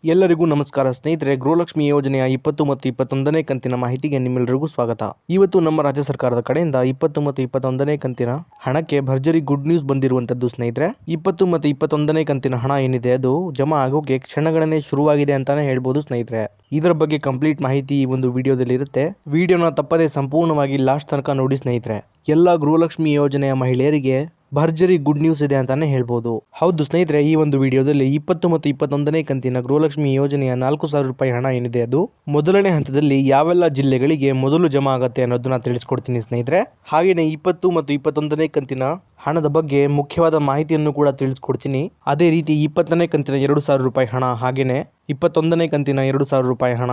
ಎಲ್ಲರಿಗೂ ನಮಸ್ಕಾರ ಸ್ನೇಹಿತರೆ. ಗೃಹಲಕ್ಷ್ಮಿ ಯೋಜನೆಯ 20 ಮತ್ತು 21ನೇ ಕಂತಿನ ಮಾಹಿತಿಗೆ ನಿಮ್ಮೆಲ್ಲರಿಗೂ ಸ್ವಾಗತ. ಇವತ್ತು ನಮ್ಮ ರಾಜ್ಯ ಸರ್ಕಾರದ ಕಡೆಯಿಂದ 20 ಮತ್ತು 21ನೇ ಕಂತಿನ ಹಣಕ್ಕೆ ಭರ್ಜರಿ ಗುಡ್ ನ್ಯೂಸ್ ಬಂದಿರುವಂತದ್ದು ಸ್ನೇಹಿತರೆ. 20 ಮತ್ತು 21ನೇ ಕಂತಿನ ಹಣ ಏನಿದೆ ಅದು ಜಮಾ ಆಗೋಕೆ ಕ್ಷಣಗಣನೆ ಶುರುವಾಗಿದೆ ಅಂತಾನೆ ಹೇಳ್ಬೋದು ಸ್ನೇಹಿತರೆ. ಇದರ ಬಗ್ಗೆ ಕಂಪ್ಲೀಟ್ ಮಾಹಿತಿ ಈ ಒಂದು ವಿಡಿಯೋದಲ್ಲಿ ಇರುತ್ತೆ. ವಿಡಿಯೋನ ತಪ್ಪದೆ ಸಂಪೂರ್ಣವಾಗಿ ಲಾಸ್ಟ್ ತನಕ ನೋಡಿ ಸ್ನೇಹಿತರೆ. ಎಲ್ಲ ಗೃಹಲಕ್ಷ್ಮಿ ಯೋಜನೆಯ ಮಹಿಳೆಯರಿಗೆ ಭರ್ಜರಿ ಗುಡ್ ನ್ಯೂಸ್ ಇದೆ ಅಂತಾನೆ ಹೇಳ್ಬೋದು. ಹೌದು ಸ್ನೇಹಿತರೆ, ಈ ಒಂದು ವಿಡಿಯೋದಲ್ಲಿ 20 ಮತ್ತು 21ನೇ ಕಂತಿನ ಗೃಹಲಕ್ಷ್ಮಿ ಯೋಜನೆಯ 4,000 ರೂಪಾಯಿ ಹಣ ಏನಿದೆ ಅದು ಮೊದಲನೇ ಹಂತದಲ್ಲಿ ಯಾವೆಲ್ಲ ಜಿಲ್ಲೆಗಳಿಗೆ ಮೊದಲು ಜಮಾ ಆಗುತ್ತೆ ಅನ್ನೋದನ್ನ ತಿಳಿಸ್ಕೊಡ್ತೀನಿ ಸ್ನೇಹಿತರೆ. ಹಾಗೇನೆ 20 ಮತ್ತು 21ನೇ ಕಂತಿನ ಹಣದ ಬಗ್ಗೆ ಮುಖ್ಯವಾದ ಮಾಹಿತಿಯನ್ನು ಕೂಡ ತಿಳಿಸ್ಕೊಡ್ತೀನಿ. ಅದೇ ರೀತಿ 20ನೇ ಕಂತಿನ 2,000 ರೂಪಾಯಿ ಹಣ ಹಾಗೇನೆ 21ನೇ ಕಂತಿನ 2,000 ರೂಪಾಯಿ ಹಣ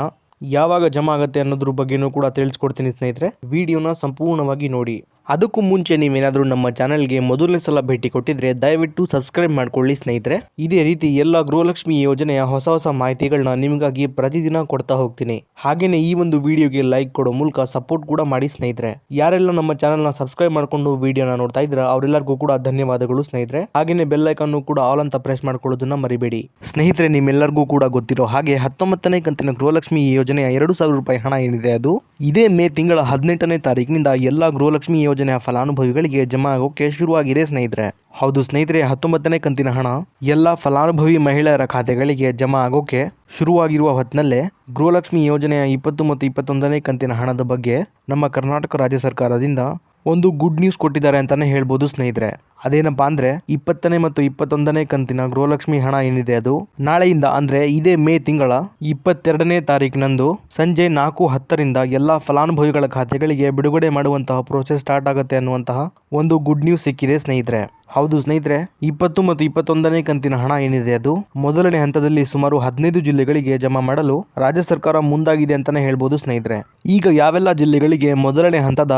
ಯಾವಾಗ ಜಮಾ ಆಗುತ್ತೆ ಅನ್ನೋದ್ರ ಬಗ್ಗೆನೂ ಕೂಡ ತಿಳಿಸ್ಕೊಡ್ತೀನಿ ಸ್ನೇಹಿತರೆ. ವಿಡಿಯೋನ ಸಂಪೂರ್ಣವಾಗಿ ನೋಡಿ. ಅದಕ್ಕೂ ಮುಂಚೆ ನೀವೇನಾದರೂ ನಮ್ಮ ಚಾನಲ್ಗೆ ಮೊದಲನೇ ಸಲ ಭೇಟಿ ಕೊಟ್ಟಿದ್ರೆ ದಯವಿಟ್ಟು ಸಬ್ಸ್ಕ್ರೈಬ್ ಮಾಡ್ಕೊಳ್ಳಿ ಸ್ನೇಹಿತರೆ. ಇದೇ ರೀತಿ ಎಲ್ಲ ಗೃಹಲಕ್ಷ್ಮಿ ಯೋಜನೆಯ ಹೊಸ ಮಾಹಿತಿಗಳನ್ನ ನಿಮಗಾಗಿ ಪ್ರತಿದಿನ ಕೊಡ್ತಾ ಹೋಗ್ತೀನಿ. ಹಾಗೇನೆ ಈ ಒಂದು ವಿಡಿಯೋಗೆ ಲೈಕ್ ಕೊಡೋ ಮೂಲಕ ಸಪೋರ್ಟ್ ಕೂಡ ಮಾಡಿ ಸ್ನೇಹಿತರೆ. ಯಾರೆಲ್ಲ ನಮ್ಮ ಚಾನಲ್ನ ಸಬ್ಸ್ಕ್ರೈಬ್ ಮಾಡ್ಕೊಂಡು ವಿಡಿಯೋನ ನೋಡ್ತಾ ಇದ್ರ ಅವರೆಲ್ಲರಿಗೂ ಕೂಡ ಧನ್ಯವಾದಗಳು ಸ್ನೇಹಿತರೆ. ಹಾಗೇನೆ ಬೆಲ್ ಐಕಾನ್ ಕೂಡ ಆಲ್ ಅಂತ ಪ್ರೆಸ್ ಮಾಡ್ಕೊಳ್ಳೋದನ್ನ ಮರಿಬೇಡಿ ಸ್ನೇಹಿತರೆ. ನಿಮ್ಮೆಲ್ಲರಿಗೂ ಕೂಡ ಗೊತ್ತಿರೋ ಹಾಗೆ 19ನೇ ಕಂತಿನ ಗೃಹಲಕ್ಷ್ಮಿ ಯೋಜನೆಯ 2,000 ರೂಪಾಯಿ ಹಣ ಏನಿದೆ ಅದು ಇದೇ ಮೇ ತಿಂಗಳ 18ನೇ ತಾರೀಕಿನಿಂದ ಎಲ್ಲ ಗೃಹಲಕ್ಷ್ಮಿ ಯೋಜನೆಯ ಫಲಾನುಭವಿಗಳಿಗೆ ಜಮಾ ಆಗೋಕೆ ಶುರುವಾಗಿದೆ ಸ್ನೇಹಿತರೆ. ಹೌದು ಸ್ನೇಹಿತರೆ, 19ನೇ ಕಂತಿನ ಹಣ ಎಲ್ಲ ಫಲಾನುಭವಿ ಮಹಿಳೆಯರ ಖಾತೆಗಳಿಗೆ ಜಮಾ ಆಗೋಕೆ ಶುರುವಾಗಿರುವ ಹೊತ್ತಿನಲ್ಲೇ ಗೃಹಲಕ್ಷ್ಮಿ ಯೋಜನೆಯ 20 ಮತ್ತು 21ನೇ ಕಂತಿನ ಹಣದ ಬಗ್ಗೆ ನಮ್ಮ ಕರ್ನಾಟಕ ರಾಜ್ಯ ಸರ್ಕಾರದಿಂದ ಒಂದು ಗುಡ್ ನ್ಯೂಸ್ ಕೊಟ್ಟಿದ್ದಾರೆ ಅಂತಾನೆ ಹೇಳ್ಬೋದು ಸ್ನೇಹಿತರೆ. ಅದೇನಪ್ಪಾ ಅಂದ್ರೆ 20ನೇ ಮತ್ತು 21ನೇ ಕಂತಿನ ಗೃಹಲಕ್ಷ್ಮಿ ಹಣ ಏನಿದೆ ಅದು ನಾಳೆಯಿಂದ ಅಂದ್ರೆ ಇದೇ ಮೇ ತಿಂಗಳ 22ನೇ ತಾರೀಕಿನಂದು ಸಂಜೆ 4:10ರಿಂದ ಎಲ್ಲಾ ಫಲಾನುಭವಿಗಳ ಖಾತೆಗಳಿಗೆ ಬಿಡುಗಡೆ ಮಾಡುವಂತಹ ಪ್ರೋಸೆಸ್ ಸ್ಟಾರ್ಟ್ ಆಗುತ್ತೆ ಅನ್ನುವಂತಹ ಒಂದು ಗುಡ್ ನ್ಯೂಸ್ ಸಿಕ್ಕಿದೆ ಸ್ನೇಹಿತರೆ. ಹೌದು ಸ್ನೇಹಿತರೆ, 20 ಮತ್ತು 21ನೇ ಕಂತಿನ ಹಣ ಏನಿದೆ ಅದು ಮೊದಲನೇ ಹಂತದಲ್ಲಿ ಸುಮಾರು 15 ಜಿಲ್ಲೆಗಳಿಗೆ ಜಮಾ ಮಾಡಲು ರಾಜ್ಯ ಸರ್ಕಾರ ಮುಂದಾಗಿದೆ ಅಂತಾನೆ ಹೇಳ್ಬೋದು ಸ್ನೇಹಿತರೆ. ಈಗ ಯಾವೆಲ್ಲ ಜಿಲ್ಲೆಗಳಿಗೆ ಮೊದಲನೇ ಹಂತದ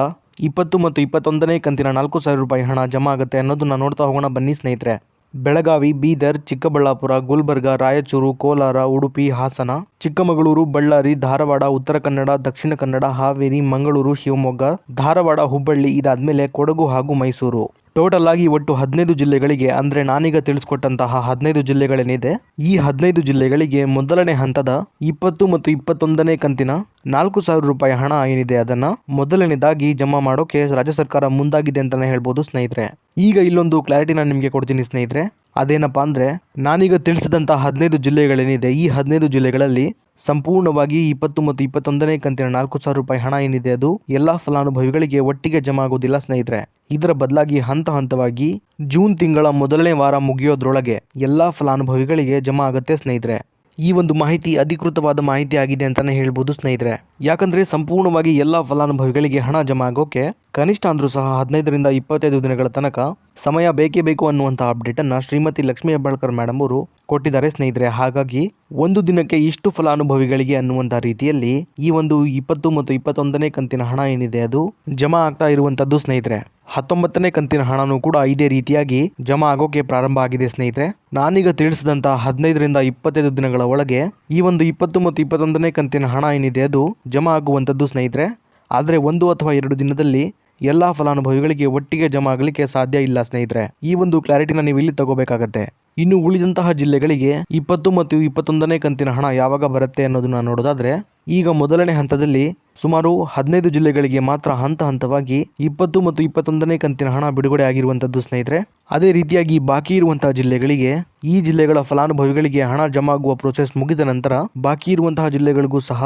20 ಮತ್ತು 21ನೇ ಕಂತಿನ 4,000 ರೂಪಾಯಿ ಹಣ ಜಮಾ ಆಗುತ್ತೆ ಅನ್ನೋದನ್ನ ನೋಡ್ತಾ ಹೋಗೋಣ ಬನ್ನಿ ಸ್ನೇಹಿತರೆ. ಬೆಳಗಾವಿ, ಬೀದರ್, ಚಿಕ್ಕಬಳ್ಳಾಪುರ, ಗುಲ್ಬರ್ಗ, ರಾಯಚೂರು, ಕೋಲಾರ, ಉಡುಪಿ, ಹಾಸನ, ಚಿಕ್ಕಮಗಳೂರು, ಬಳ್ಳಾರಿ, ಧಾರವಾಡ, ಉತ್ತರ ಕನ್ನಡ, ದಕ್ಷಿಣ ಕನ್ನಡ, ಹಾವೇರಿ, ಮಂಗಳೂರು, ಶಿವಮೊಗ್ಗ, ಧಾರವಾಡ, ಹುಬ್ಬಳ್ಳಿ, ಇದಾದ್ಮೇಲೆ ಕೊಡಗು ಹಾಗೂ ಮೈಸೂರು. ಟೋಟಲ್ ಆಗಿ ಒಟ್ಟು 15 ಜಿಲ್ಲೆಗಳಿಗೆ ಅಂದ್ರೆ ನಾನೀಗ ತಿಳಿಸ್ಕೊಟ್ಟಂತಹ 15 ಜಿಲ್ಲೆಗಳೇನಿದೆ ಈ 15 ಜಿಲ್ಲೆಗಳಿಗೆ ಮೊದಲನೇ ಹಂತದ 20 ಮತ್ತು 21ನೇ ಕಂತಿನ 4,000 ರೂಪಾಯಿ ಹಣ ಏನಿದೆ ಅದನ್ನ ಮೊದಲನೇದಾಗಿ ಜಮಾ ಮಾಡೋಕೆ ರಾಜ್ಯ ಸರ್ಕಾರ ಮುಂದಾಗಿದೆ ಅಂತಾನೆ ಹೇಳ್ಬೋದು ಸ್ನೇಹಿತರೆ. ಈಗ ಇಲ್ಲೊಂದು ಕ್ಲಾರಿಟಿನ ನಿಮಗೆ ಕೊಡ್ತೀನಿ ಸ್ನೇಹಿತರೆ. ಅದೇನಪ್ಪಾ ಅಂದ್ರೆ ನಾನೀಗ ತಿಳಿಸಿದಂತಹ 15 ಜಿಲ್ಲೆಗಳೇನಿದೆ ಈ 15 ಜಿಲ್ಲೆಗಳಲ್ಲಿ ಸಂಪೂರ್ಣವಾಗಿ 20 ಮತ್ತು 21ನೇ ಕಂತಿನ 4,000 ರೂಪಾಯಿ ಹಣ ಏನಿದೆ ಅದು ಎಲ್ಲಾ ಫಲಾನುಭವಿಗಳಿಗೆ ಒಟ್ಟಿಗೆ ಜಮಾ ಆಗೋದಿಲ್ಲ ಸ್ನೇಹಿತರೆ. ಇದರ ಬದಲಾಗಿ ಹಂತವಾಗಿ ಜೂನ್ ತಿಂಗಳ ಮೊದಲನೇ ವಾರ ಮುಗಿಯೋದ್ರೊಳಗೆ ಎಲ್ಲಾ ಫಲಾನುಭವಿಗಳಿಗೆ ಜಮಾ ಆಗುತ್ತೆ ಸ್ನೇಹಿತರೆ. ಈ ಒಂದು ಮಾಹಿತಿ ಅಧಿಕೃತವಾದ ಮಾಹಿತಿ ಆಗಿದೆ ಅಂತಾನೆ ಹೇಳ್ಬೋದು ಸ್ನೇಹಿತರೆ. ಯಾಕಂದ್ರೆ ಸಂಪೂರ್ಣವಾಗಿ ಎಲ್ಲಾ ಫಲಾನುಭವಿಗಳಿಗೆ ಹಣ ಜಮಾ ಆಗೋಕೆ ಕನಿಷ್ಠ ಅಂದ್ರೂ ಸಹ 15ರಿಂದ 25 ದಿನಗಳ ತನಕ ಸಮಯ ಬೇಕೇ ಬೇಕು ಅನ್ನುವಂತಹ ಅಪ್ಡೇಟ್ ಅನ್ನ ಶ್ರೀಮತಿ ಲಕ್ಷ್ಮೀ ಹೆಬ್ಬಾಳ್ಕರ್ ಮೇಡಮ್ ಅವರು ಕೊಟ್ಟಿದ್ದಾರೆ ಸ್ನೇಹಿತರೆ. ಹಾಗಾಗಿ ಒಂದು ದಿನಕ್ಕೆ ಇಷ್ಟು ಫಲಾನುಭವಿಗಳಿಗೆ ಅನ್ನುವಂತಹ ರೀತಿಯಲ್ಲಿ ಈ ಒಂದು 20 ಮತ್ತು 21ನೇ ಕಂತಿನ ಹಣ ಏನಿದೆ ಅದು ಜಮಾ ಆಗ್ತಾ ಇರುವಂತದ್ದು ಸ್ನೇಹಿತರೆ. 19ನೇ ಕಂತಿನ ಹಣನೂ ಕೂಡ ಇದೇ ರೀತಿಯಾಗಿ ಜಮಾ ಆಗೋಕೆ ಪ್ರಾರಂಭ ಆಗಿದೆ ಸ್ನೇಹಿತರೆ. ನಾನೀಗ ತಿಳಿಸಿದಂತಹ 15ರಿಂದ 25 ದಿನಗಳ ಒಳಗೆ ಈ ಒಂದು 20 ಮತ್ತು 21ನೇ ಕಂತಿನ ಹಣ ಏನಿದೆ ಅದು ಜಮಾ ಆಗುವಂತದ್ದು ಸ್ನೇಹಿತರೆ. ಆದರೆ 1 ಅಥವಾ 2 ದಿನದಲ್ಲಿ ಎಲ್ಲಾ ಫಲಾನುಭವಿಗಳಿಗೆ ಒಟ್ಟಿಗೆ ಜಮಾ ಆಗಲಿಕ್ಕೆ ಸಾಧ್ಯ ಇಲ್ಲ ಸ್ನೇಹಿತರೆ. ಈ ಒಂದು ಕ್ಲಾರಿಟಿನ ನೀವು ಇಲ್ಲಿ ತಗೋಬೇಕಾಗತ್ತೆ. ಇನ್ನು ಉಳಿದಂತಹ ಜಿಲ್ಲೆಗಳಿಗೆ 20 ಮತ್ತು 21ನೇ ಕಂತಿನ ಹಣ ಯಾವಾಗ ಬರುತ್ತೆ ಅನ್ನೋದನ್ನ ನೋಡೋದಾದ್ರೆ ಈಗ ಮೊದಲನೇ ಹಂತದಲ್ಲಿ ಸುಮಾರು 15 ಜಿಲ್ಲೆಗಳಿಗೆ ಮಾತ್ರ ಹಂತವಾಗಿ 20 ಮತ್ತು 21ನೇ ಕಂತಿನ ಹಣ ಬಿಡುಗಡೆ ಆಗಿರುವಂತದ್ದು ಸ್ನೇಹಿತರೆ. ಅದೇ ರೀತಿಯಾಗಿ ಬಾಕಿ ಇರುವಂತಹ ಜಿಲ್ಲೆಗಳಿಗೆ ಈ ಜಿಲ್ಲೆಗಳ ಫಲಾನುಭವಿಗಳಿಗೆ ಹಣ ಜಮಾ ಆಗುವ ಪ್ರೋಸೆಸ್ ಮುಗಿದ ನಂತರ ಬಾಕಿ ಇರುವಂತಹ ಜಿಲ್ಲೆಗಳಿಗೂ ಸಹ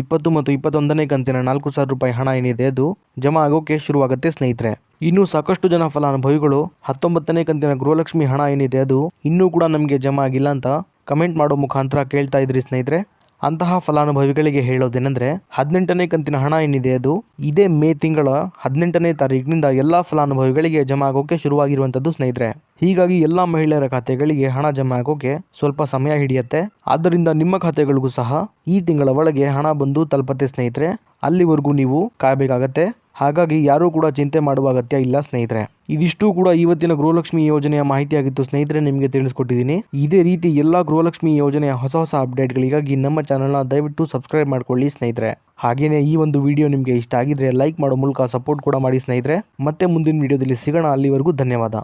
20 ಮತ್ತು 21ನೇ ಕಂತಿನ 4,000 ರೂಪಾಯಿ ಹಣ ಏನಿದೆ ಅದು ಜಮಾ ಆಗೋಕೆ ಶುರುವಾಗುತ್ತೆ ಸ್ನೇಹಿತರೆ. ಇನ್ನು ಸಾಕಷ್ಟು ಜನ ಫಲಾನುಭವಿಗಳು 19ನೇ ಕಂತಿನ ಗೃಹಲಕ್ಷ್ಮಿ ಹಣ ಏನಿದೆ ಅದು ಇನ್ನೂ ಕೂಡ ನಮಗೆ ಜಮಾ ಆಗಿಲ್ಲ ಅಂತ ಕಮೆಂಟ್ ಮಾಡೋ ಮುಖಾಂತರ ಕೇಳ್ತಾ ಇದ್ರಿ ಸ್ನೇಹಿತರೆ. ಅಂತಹ ಫಲಾನುಭವಿಗಳಿಗೆ ಹೇಳೋದೇನೆಂದ್ರೆ 18ನೇ ಕಂತಿನ ಹಣ ಏನಿದೆ ಅದು ಇದೇ ಮೇ ತಿಂಗಳ 18ನೇ ತಾರೀಕಿನಿಂದ ಎಲ್ಲಾ ಫಲಾನುಭವಿಗಳಿಗೆ ಜಮಾ ಆಗೋಕೆ ಶುರುವಾಗಿರುವಂತದ್ದು ಸ್ನೇಹಿತರೆ. ಹೀಗಾಗಿ ಎಲ್ಲಾ ಮಹಿಳೆಯರ ಖಾತೆಗಳಿಗೆ ಹಣ ಜಮಾ ಆಗೋಕೆ ಸ್ವಲ್ಪ ಸಮಯ ಹಿಡಿಯುತ್ತೆ. ಆದ್ದರಿಂದ ನಿಮ್ಮ ಖಾತೆಗಳಿಗೂ ಸಹ ಈ ತಿಂಗಳ ಒಳಗೆ ಹಣ ಬಂದು ತಲುಪತ್ತೆ ಸ್ನೇಹಿತರೆ. ಅಲ್ಲಿವರೆಗೂ ನೀವು ಕಾಯಬೇಕಾಗತ್ತೆ. ಹಾಗಾಗಿ ಯಾರೂ ಕೂಡ ಚಿಂತೆ ಮಾಡುವ ಅಗತ್ಯ ಇಲ್ಲ ಸ್ನೇಹಿತರೆ. ಇದಿಷ್ಟು ಕೂಡ ಇವತ್ತಿನ ಗೃಹಲಕ್ಷ್ಮಿ ಯೋಜನೆಯ ಮಾಹಿತಿಯಾಗಿತ್ತು ಸ್ನೇಹಿತರೆ, ನಿಮಗೆ ತಿಳಿಸ್ಕೊಟ್ಟಿದ್ದೀನಿ. ಇದೇ ರೀತಿ ಎಲ್ಲಾ ಗೃಹಲಕ್ಷ್ಮಿ ಯೋಜನೆಯ ಹೊಸ ಅಪ್ಡೇಟ್ಗಳಿಗಾಗಿ ನಮ್ಮ ಚಾನಲ್ನ ದಯವಿಟ್ಟು ಸಬ್ಸ್ಕ್ರೈಬ್ ಮಾಡ್ಕೊಳ್ಳಿ ಸ್ನೇಹಿತರೆ. ಹಾಗೇನೇ ಈ ಒಂದು ವಿಡಿಯೋ ನಿಮಗೆ ಇಷ್ಟ ಆಗಿದ್ರೆ ಲೈಕ್ ಮಾಡೋ ಮೂಲಕ ಸಪೋರ್ಟ್ ಕೂಡ ಮಾಡಿ ಸ್ನೇಹಿತರೆ. ಮತ್ತೆ ಮುಂದಿನ ವಿಡಿಯೋದಲ್ಲಿ ಸಿಗೋಣ. ಅಲ್ಲಿವರೆಗೂ ಧನ್ಯವಾದ.